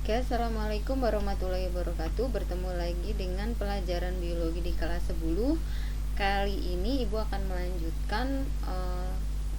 Oke, assalamualaikum warahmatullahi wabarakatuh. Bertemu lagi dengan pelajaran biologi di kelas 10. Kali ini Ibu akan melanjutkan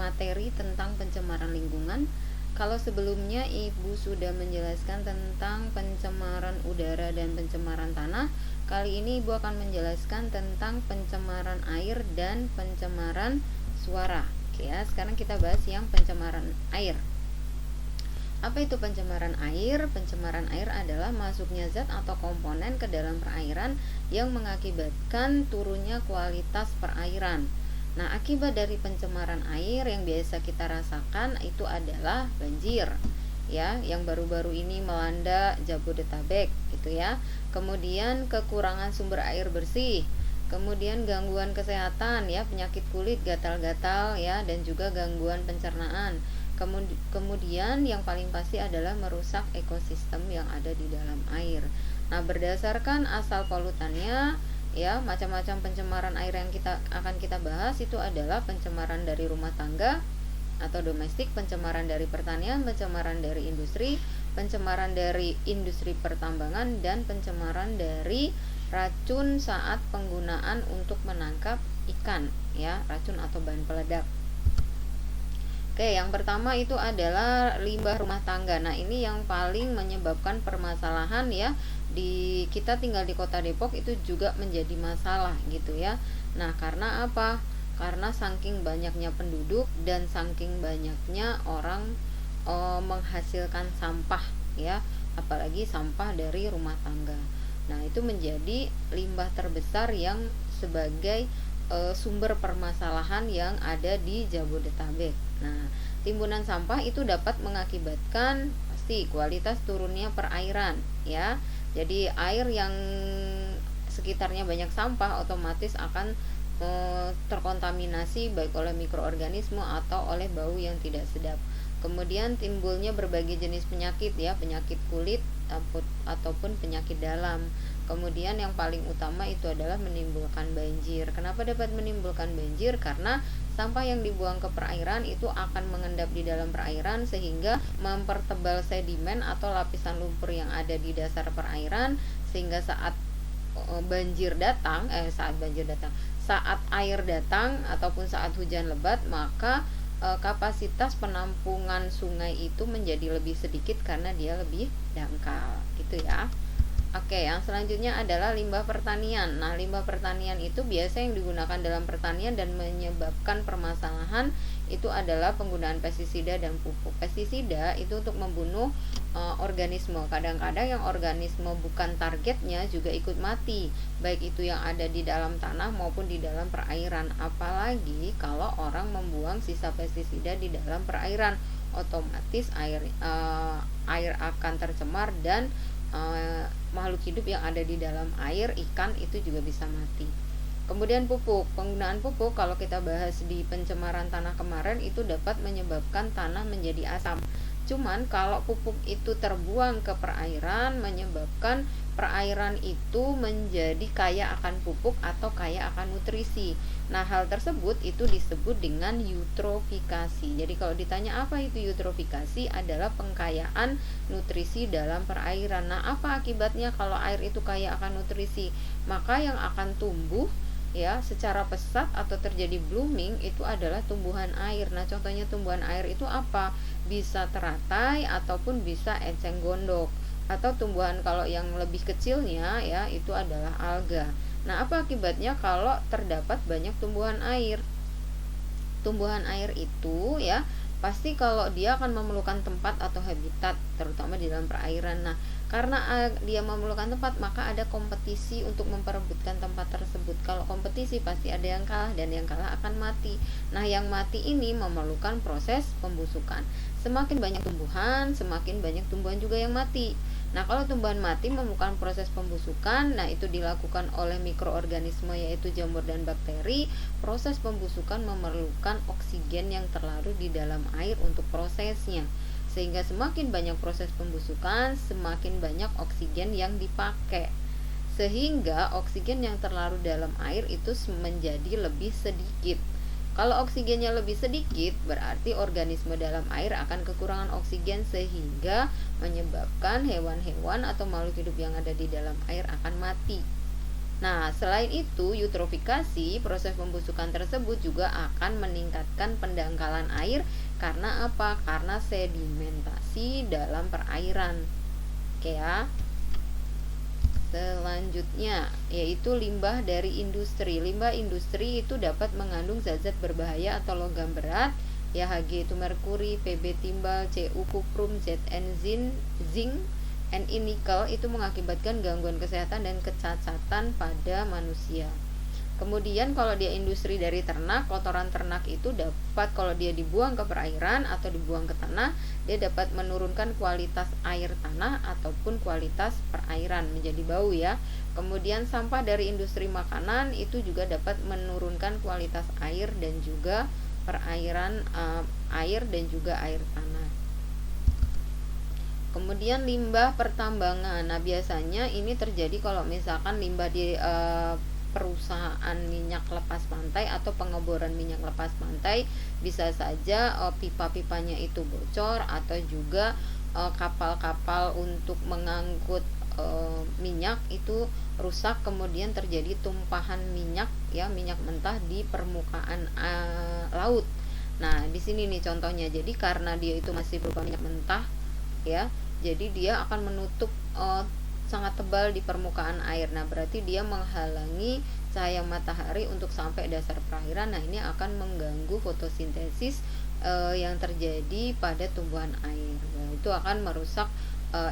materi tentang pencemaran lingkungan. Kalau sebelumnya Ibu sudah menjelaskan tentang pencemaran udara dan pencemaran tanah, kali ini Ibu akan menjelaskan tentang pencemaran air dan pencemaran suara. Oke ya, sekarang kita bahas yang pencemaran air. Apa itu pencemaran air? Pencemaran air adalah masuknya zat atau komponen ke dalam perairan yang mengakibatkan turunnya kualitas perairan. Nah, akibat dari pencemaran air yang biasa kita rasakan itu adalah banjir, ya, yang baru-baru ini melanda Jabodetabek, gitu ya. Kemudian kekurangan sumber air bersih, kemudian gangguan kesehatan, ya, penyakit kulit, gatal-gatal, ya, dan juga gangguan pencernaan. Kemudian yang paling pasti adalah merusak ekosistem yang ada di dalam air. Nah, berdasarkan asal polutannya, ya, macam-macam pencemaran air yang akan kita bahas itu adalah pencemaran dari rumah tangga atau domestik, pencemaran dari pertanian, pencemaran dari industri, pencemaran dari industri pertambangan, dan pencemaran dari racun saat penggunaan untuk menangkap ikan, ya, racun atau bahan peledak. Oke, yang pertama itu adalah limbah rumah tangga. Nah, ini yang paling menyebabkan permasalahan, ya. Kita tinggal di Kota Depok itu juga menjadi masalah, gitu ya. Nah, karena apa? Karena saking banyaknya penduduk dan saking banyaknya orang menghasilkan sampah, ya, apalagi sampah dari rumah tangga. Nah, itu menjadi limbah terbesar yang sebagai sumber permasalahan yang ada di Jabodetabek. Nah, timbunan sampah itu dapat mengakibatkan pasti kualitas turunnya perairan, ya. Jadi air yang sekitarnya banyak sampah otomatis akan terkontaminasi baik oleh mikroorganisme atau oleh bau yang tidak sedap. Kemudian timbulnya berbagai jenis penyakit, ya, penyakit kulit ataupun penyakit dalam. Kemudian yang paling utama itu adalah menimbulkan banjir. Kenapa dapat menimbulkan banjir? Karena sampah yang dibuang ke perairan itu akan mengendap di dalam perairan sehingga mempertebal sedimen atau lapisan lumpur yang ada di dasar perairan, sehingga saat saat air datang ataupun saat hujan lebat, maka kapasitas penampungan sungai itu menjadi lebih sedikit karena dia lebih dangkal, gitu ya. Oke, yang selanjutnya adalah limbah pertanian. Nah, limbah pertanian itu biasa yang digunakan dalam pertanian dan menyebabkan permasalahan itu adalah penggunaan pestisida dan pupuk. Pestisida itu untuk membunuh organisme. Kadang-kadang yang organisme bukan targetnya juga ikut mati, baik itu yang ada di dalam tanah maupun di dalam perairan. Apalagi kalau orang membuang sisa pestisida di dalam perairan, otomatis air akan tercemar dan makhluk hidup yang ada di dalam air, ikan itu juga bisa mati. Kemudian pupuk, penggunaan pupuk kalau kita bahas di pencemaran tanah kemarin itu dapat menyebabkan tanah menjadi asam. Cuman kalau pupuk itu terbuang ke perairan menyebabkan perairan itu menjadi kaya akan pupuk atau kaya akan nutrisi. Nah, hal tersebut itu disebut dengan eutrofikasi. Jadi kalau ditanya apa itu eutrofikasi, adalah pengkayaan nutrisi dalam perairan. Nah, apa akibatnya kalau air itu kaya akan nutrisi? Maka yang akan tumbuh, ya, secara pesat atau terjadi blooming itu adalah tumbuhan air. Nah, contohnya tumbuhan air itu apa? Bisa teratai ataupun bisa eceng gondok. Atau tumbuhan kalau yang lebih kecilnya, ya, itu adalah alga. Nah, apa akibatnya kalau terdapat banyak tumbuhan air? Tumbuhan air itu, ya, pasti kalau dia akan memerlukan tempat atau habitat, terutama di dalam perairan. Nah, karena dia memerlukan tempat, maka ada kompetisi untuk memperebutkan tempat tersebut. Kalau kompetisi pasti ada yang kalah dan yang kalah akan mati. Nah, yang mati ini memerlukan proses pembusukan. Semakin banyak tumbuhan, semakin banyak tumbuhan juga yang mati. Nah, kalau tumbuhan mati memerlukan proses pembusukan, nah itu dilakukan oleh mikroorganisme yaitu jamur dan bakteri. Proses pembusukan memerlukan oksigen yang terlarut di dalam air untuk prosesnya. Sehingga semakin banyak proses pembusukan, semakin banyak oksigen yang dipakai. Sehingga oksigen yang terlarut dalam air itu menjadi lebih sedikit. Kalau oksigennya lebih sedikit, berarti organisme dalam air akan kekurangan oksigen sehingga menyebabkan hewan-hewan atau makhluk hidup yang ada di dalam air akan mati. Nah, selain itu, eutrofikasi, proses pembusukan tersebut juga akan meningkatkan pendangkalan air. Karena apa? Karena sedimentasi dalam perairan. Oke ya. Selanjutnya, yaitu limbah dari industri. Limbah industri itu dapat mengandung zat-zat berbahaya atau logam berat. Ya, Hg itu merkuri, Pb timbal, Cu kuprum, Zn zinc, Ni nikel, itu mengakibatkan gangguan kesehatan dan kecacatan pada manusia. Kemudian kalau dia industri dari ternak, kotoran ternak itu dapat, kalau dia dibuang ke perairan atau dibuang ke tanah, dia dapat menurunkan kualitas air tanah ataupun kualitas perairan menjadi bau ya. Kemudian sampah dari industri makanan itu juga dapat menurunkan kualitas air dan juga perairan, air dan juga air tanah. Kemudian limbah pertambangan. Nah, biasanya ini terjadi kalau misalkan limbah di perusahaan minyak lepas pantai atau pengeboran minyak lepas pantai, bisa saja pipa-pipanya itu bocor, atau juga kapal-kapal untuk mengangkut minyak itu rusak, kemudian terjadi tumpahan minyak ya, minyak mentah di permukaan laut. Nah, di sini nih contohnya. Jadi karena dia itu masih berupa minyak mentah ya, jadi dia akan menutup sangat tebal di permukaan air. Nah, berarti dia menghalangi cahaya matahari untuk sampai dasar perairan. Nah, ini akan mengganggu fotosintesis yang terjadi pada tumbuhan air. Nah, itu akan merusak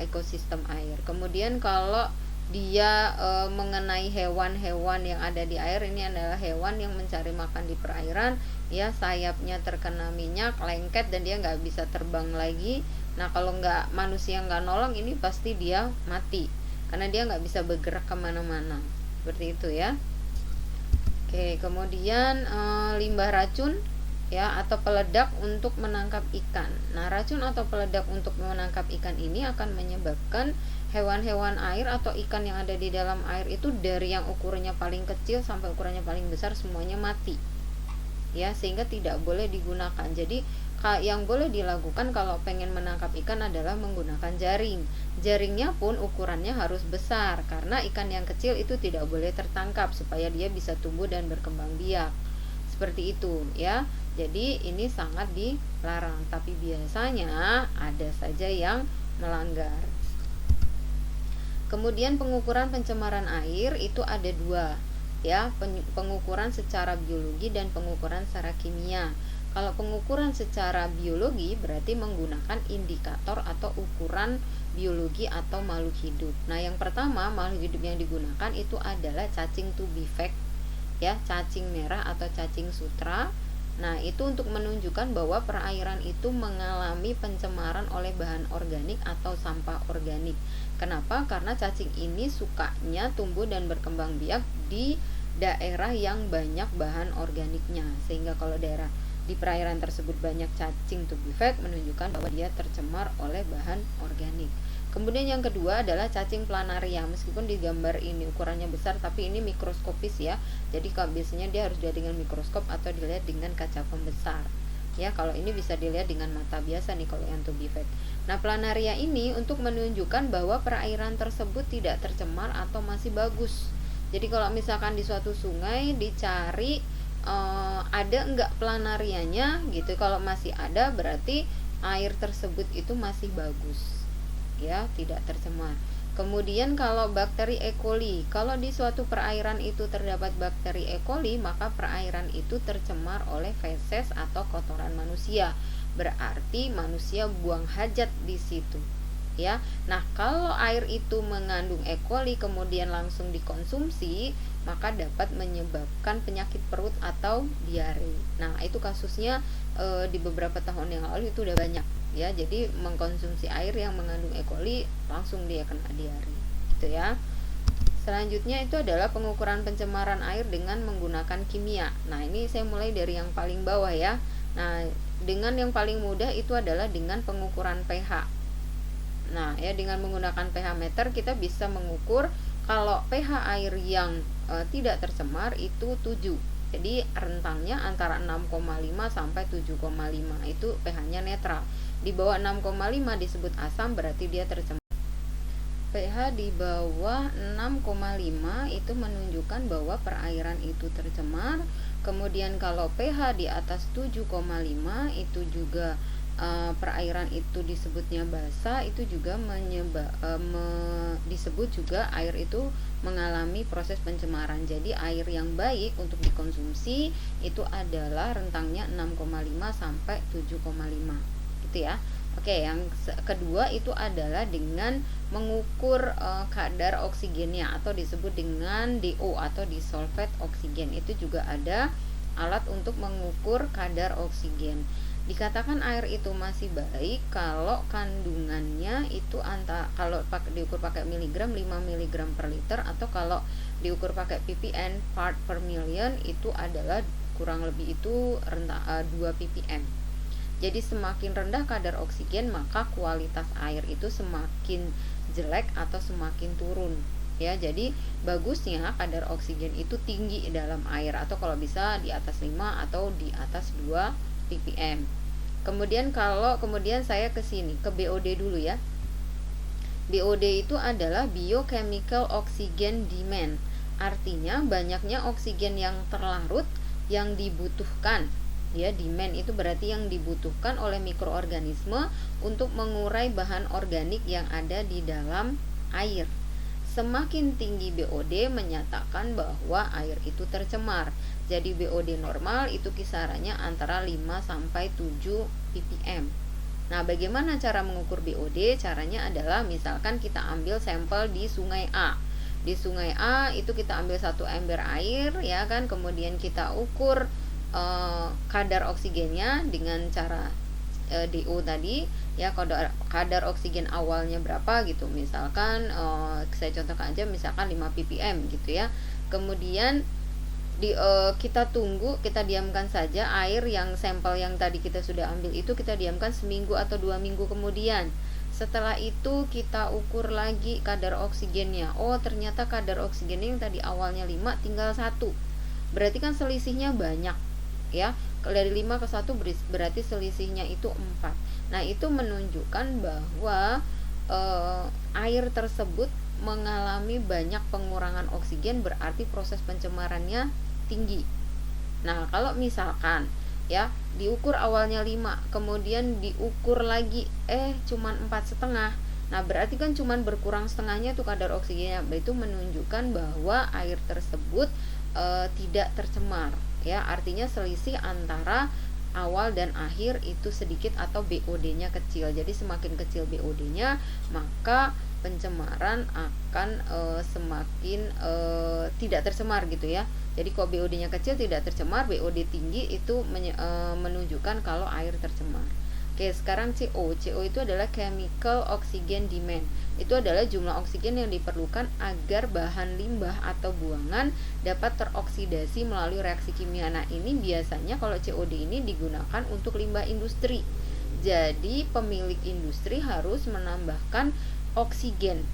ekosistem air. Kemudian kalau dia mengenai hewan-hewan yang ada di air, ini adalah hewan yang mencari makan di perairan ya, sayapnya terkena minyak, lengket, dan dia nggak bisa terbang lagi. Nah, kalau manusia nggak nolong, ini pasti dia mati karena dia nggak bisa bergerak kemana-mana, seperti itu ya. Oke, kemudian limbah racun ya, atau peledak untuk menangkap ikan. Nah, racun atau peledak untuk menangkap ikan ini akan menyebabkan hewan-hewan air atau ikan yang ada di dalam air itu, dari yang ukurannya paling kecil sampai ukurannya paling besar, semuanya mati ya, sehingga tidak boleh digunakan. Jadi yang boleh dilakukan kalau pengen menangkap ikan adalah menggunakan jaring. Jaringnya pun ukurannya harus besar, karena ikan yang kecil itu tidak boleh tertangkap supaya dia bisa tumbuh dan berkembang biak. Seperti itu ya. Jadi ini sangat dilarang, tapi biasanya ada saja yang melanggar. Kemudian pengukuran pencemaran air itu ada dua ya, pengukuran secara biologi dan pengukuran secara kimia. Kalau pengukuran secara biologi berarti menggunakan indikator atau ukuran biologi atau makhluk hidup. Nah, yang pertama makhluk hidup yang digunakan itu adalah cacing tubifex ya, cacing merah atau cacing sutra. Nah, itu untuk menunjukkan bahwa perairan itu mengalami pencemaran oleh bahan organik atau sampah organik. Kenapa? Karena cacing ini sukanya tumbuh dan berkembang biak di daerah yang banyak bahan organiknya, sehingga kalau daerah di perairan tersebut banyak cacing tubifex, menunjukkan bahwa dia tercemar oleh bahan organik. Kemudian yang kedua adalah cacing planaria. Meskipun di gambar ini ukurannya besar, tapi ini mikroskopis ya. Jadi kalau biasanya dia harus dilihat dengan mikroskop atau dilihat dengan kaca pembesar. Ya, kalau ini bisa dilihat dengan mata biasa nih kalau yang tubifex. Nah, planaria ini untuk menunjukkan bahwa perairan tersebut tidak tercemar atau masih bagus. Jadi kalau misalkan di suatu sungai dicari ada enggak planarianya gitu, kalau masih ada berarti air tersebut itu masih bagus ya, tidak tercemar. Kemudian kalau bakteri E. coli, kalau di suatu perairan itu terdapat bakteri E. coli, maka perairan itu tercemar oleh feses atau kotoran manusia. Berarti manusia buang hajat di situ ya. Nah, kalau air itu mengandung E. coli kemudian langsung dikonsumsi, maka dapat menyebabkan penyakit perut atau diare. Nah, itu kasusnya di beberapa tahun yang lalu itu udah banyak ya. Jadi mengkonsumsi air yang mengandung E. coli langsung dia kena diare gitu ya. Selanjutnya itu adalah pengukuran pencemaran air dengan menggunakan kimia. Nah, ini saya mulai dari yang paling bawah ya. Nah, dengan yang paling mudah itu adalah dengan pengukuran pH. Nah, ya, dengan menggunakan pH meter kita bisa mengukur kalau pH air yang tidak tercemar itu 7 Jadi rentangnya antara 6,5 sampai 7,5 itu pH-nya netral. Di bawah 6,5 disebut asam, berarti dia tercemar. pH di bawah 6,5 itu menunjukkan bahwa perairan itu tercemar. Kemudian kalau pH di atas 7,5 itu juga perairan itu disebutnya basah, itu juga disebut juga air itu mengalami proses pencemaran. Jadi air yang baik untuk dikonsumsi itu adalah rentangnya 6,5 sampai 7,5 gitu ya. Oke, yang kedua itu adalah dengan mengukur kadar oksigennya atau disebut dengan DO atau disolved oksigen. Itu juga ada alat untuk mengukur kadar oksigen. Dikatakan air itu masih baik kalau kandungannya itu kalau diukur pakai miligram 5 mg per liter, atau kalau diukur pakai ppm part per million itu adalah kurang lebih itu 2 ppm. Jadi semakin rendah kadar oksigen maka kualitas air itu semakin jelek atau semakin turun ya. Jadi bagusnya kadar oksigen itu tinggi dalam air, atau kalau bisa di atas 5 atau di atas 2 ppm. Kemudian saya ke sini ke BOD dulu ya. BOD itu adalah biochemical oxygen demand. Artinya banyaknya oksigen yang terlarut yang dibutuhkan. Ya, demand itu berarti yang dibutuhkan oleh mikroorganisme untuk mengurai bahan organik yang ada di dalam air. Semakin tinggi BOD menyatakan bahwa air itu tercemar. Jadi BOD normal itu kisarannya antara 5 sampai 7 ppm. Nah, bagaimana cara mengukur BOD? Caranya adalah misalkan kita ambil sampel di sungai A. Di sungai A itu kita ambil 1 ember air ya kan, kemudian kita ukur kadar oksigennya dengan cara DO tadi ya, kadar oksigen awalnya berapa gitu, misalkan saya contohkan aja misalkan 5 ppm gitu ya. Kemudian kita diamkan saja air yang sampel yang tadi kita sudah ambil itu, kita diamkan seminggu atau 2 minggu kemudian. Setelah itu kita ukur lagi kadar oksigennya. Oh, ternyata kadar oksigennya yang tadi awalnya 5 tinggal 1. Berarti kan selisihnya banyak ya. Dari 5 ke 1 berarti selisihnya itu 4. Nah, itu menunjukkan bahwa air tersebut mengalami banyak pengurangan oksigen, berarti proses pencemarannya tinggi. Nah, kalau misalkan ya diukur awalnya 5, kemudian diukur lagi cuman 4,5. Nah, berarti kan cuman berkurang setengahnya tuh kadar oksigennya. Itu menunjukkan bahwa air tersebut tidak tercemar ya. Artinya selisih antara awal dan akhir itu sedikit atau BOD-nya kecil. Jadi semakin kecil BOD-nya maka pencemaran akan semakin tidak tercemar gitu ya. Jadi kalau BOD-nya kecil tidak tercemar, BOD tinggi itu menunjukkan kalau air tercemar. Oke, sekarang CO. CO itu adalah chemical oxygen demand. Itu adalah jumlah oksigen yang diperlukan agar bahan limbah atau buangan dapat teroksidasi melalui reaksi kimia. Nah, ini biasanya kalau COD ini digunakan untuk limbah industri. Jadi, pemilik industri harus menambahkan oksigen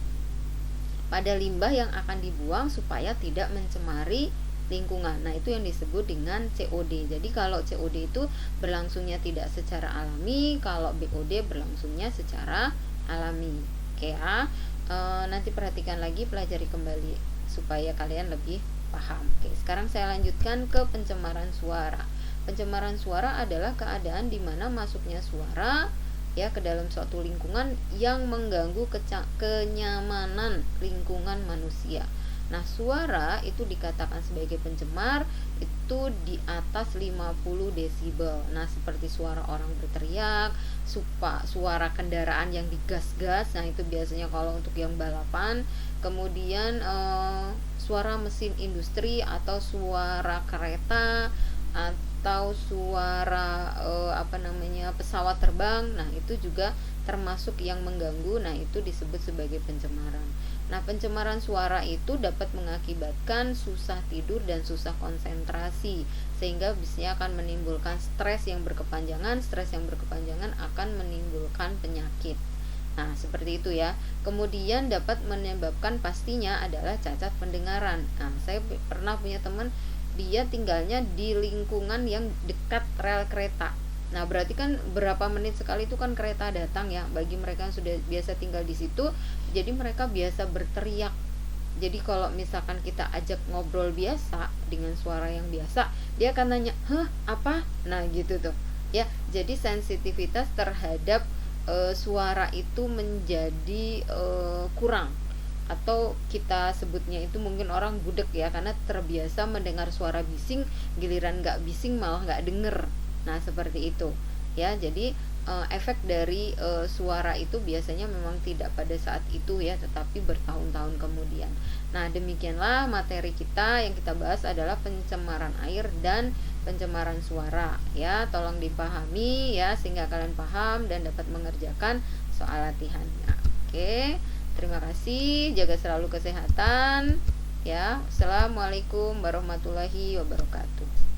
pada limbah yang akan dibuang supaya tidak mencemari lingkungan. Nah, itu yang disebut dengan COD. Jadi kalau COD itu berlangsungnya tidak secara alami, kalau BOD berlangsungnya secara alami. Oke ya. Nanti perhatikan lagi, pelajari kembali supaya kalian lebih paham. Oke, sekarang saya lanjutkan ke pencemaran suara. Pencemaran suara adalah keadaan di mana masuknya suara ya ke dalam suatu lingkungan yang mengganggu kenyamanan lingkungan manusia. Nah, suara itu dikatakan sebagai pencemar itu di atas 50 desibel. Nah, seperti suara orang berteriak, suara kendaraan yang digas-gas. Nah, itu biasanya kalau untuk yang balapan. Kemudian suara mesin industri atau suara kereta atau suara pesawat terbang. Nah, itu juga termasuk yang mengganggu. Nah, itu disebut sebagai pencemaran. Nah, pencemaran suara itu dapat mengakibatkan susah tidur dan susah konsentrasi, sehingga bisa akan menimbulkan stres yang berkepanjangan. Stres yang berkepanjangan akan menimbulkan penyakit. Nah, seperti itu ya. Kemudian dapat menyebabkan pastinya adalah cacat pendengaran. Nah, saya pernah punya teman, dia tinggalnya di lingkungan yang dekat rel kereta. Nah, berarti kan berapa menit sekali itu kan kereta datang ya. Bagi mereka yang sudah biasa tinggal di situ, jadi mereka biasa berteriak. Jadi kalau misalkan kita ajak ngobrol biasa dengan suara yang biasa, dia akan nanya, "Hah, apa?" Nah, gitu tuh. Ya, jadi sensitivitas terhadap suara itu menjadi kurang, atau kita sebutnya itu mungkin orang budek ya, karena terbiasa mendengar suara bising, giliran nggak bising malah nggak denger. Nah, seperti itu ya. Jadi efek dari suara itu biasanya memang tidak pada saat itu ya, tetapi bertahun-tahun kemudian. Nah, demikianlah materi kita. Yang kita bahas adalah pencemaran air dan pencemaran suara ya. Tolong dipahami ya, sehingga kalian paham dan dapat mengerjakan soal latihannya. Oke, terima kasih, jaga selalu kesehatan ya. Assalamualaikum warahmatullahi wabarakatuh.